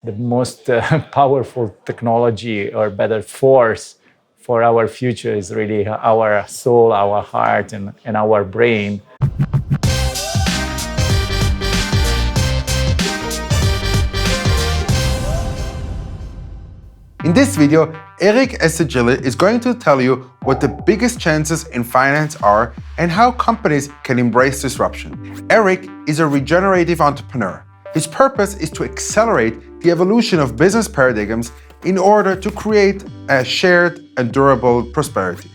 The most powerful technology, or better force, for our future is really our soul, our heart, and our brain. In this video, Eric Ezechieli is going to tell you what the biggest chances in finance are and how companies can embrace disruption. Eric is a regenerative entrepreneur. His purpose is to accelerate the evolution of business paradigms in order to create a shared and durable prosperity.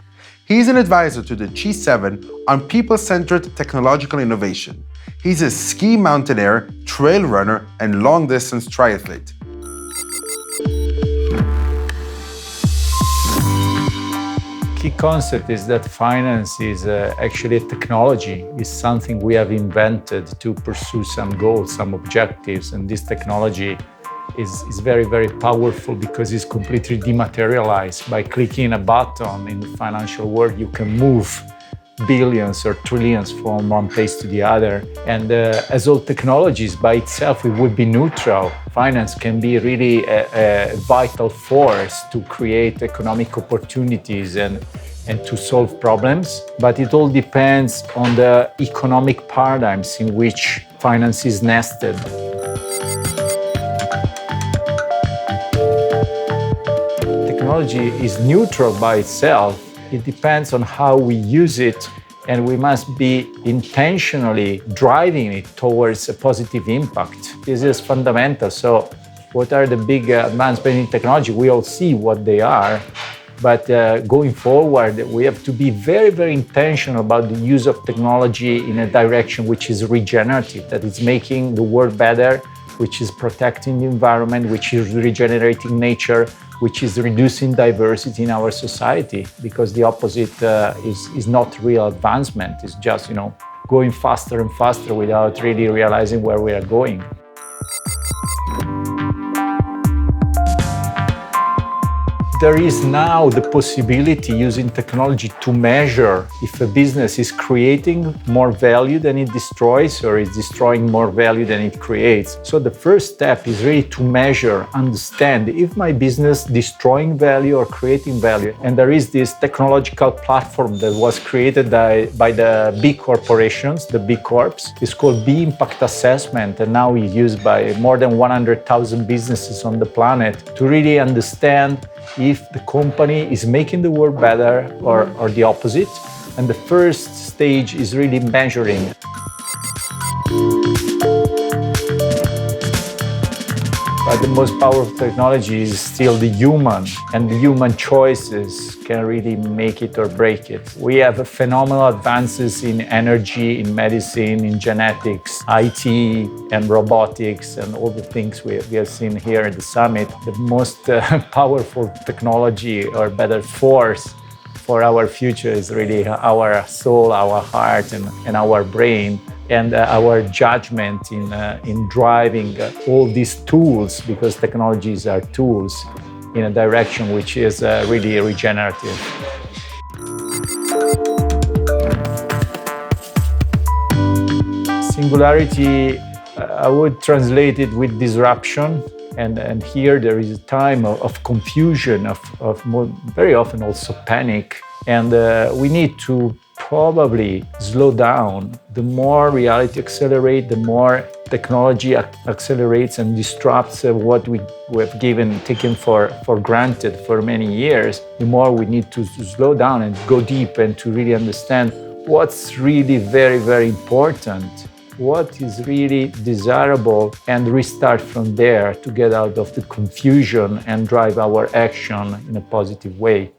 He is an advisor to the G7 on people-centered technological innovation. He's a ski mountaineer, trail runner, and long-distance triathlete. Key concept is that finance is actually a technology. It's something we have invented to pursue some goals, some objectives, and this technology is very, very powerful because it's completely dematerialized. By clicking a button in the financial world, you can move billions or trillions from one place to the other. And as all technologies by itself, it would be neutral. Finance can be really a vital force to create economic opportunities and to solve problems. But it all depends on the economic paradigms in which finance is nested. Technology is neutral by itself. It depends on how we use it, and we must be intentionally driving it towards a positive impact. This is fundamental. So what are the big advancements in technology? We all see what they are, but going forward, we have to be very, very intentional about the use of technology in a direction which is regenerative, that is making the world better, which is protecting the environment, which is regenerating nature, which is reducing diversity in our society, because the opposite is not real advancement. It's just, going faster and faster without really realizing where we are going. There is now the possibility using technology to measure if a business is creating more value than it destroys or is destroying more value than it creates. So the first step is really to measure, understand if my business destroying value or creating value. And there is this technological platform that was created by the big corporations, the big corps. It's called B Impact Assessment, and now it's used by more than 100,000 businesses on the planet to really understand if the company is making the world better or the opposite. And the first stage is really measuring. But the most powerful technology is still the human, and the human choices can really make it or break it. We have phenomenal advances in energy, in medicine, in genetics, IT, and robotics, and all the things we have seen here at the summit. The most powerful technology, or better force, for our future is really our soul, our heart, and our brain, and our judgment in driving all these tools, because technologies are tools, in a direction which is really regenerative. Singularity, I would translate it with disruption. And here there is a time of confusion, very often also panic. And we need to probably slow down. The more reality accelerates, the more technology accelerates and disrupts what we have taken for granted for many years. The more we need to slow down and go deep and to really understand what's really very, very important, what is really desirable, and restart from there to get out of the confusion and drive our action in a positive way.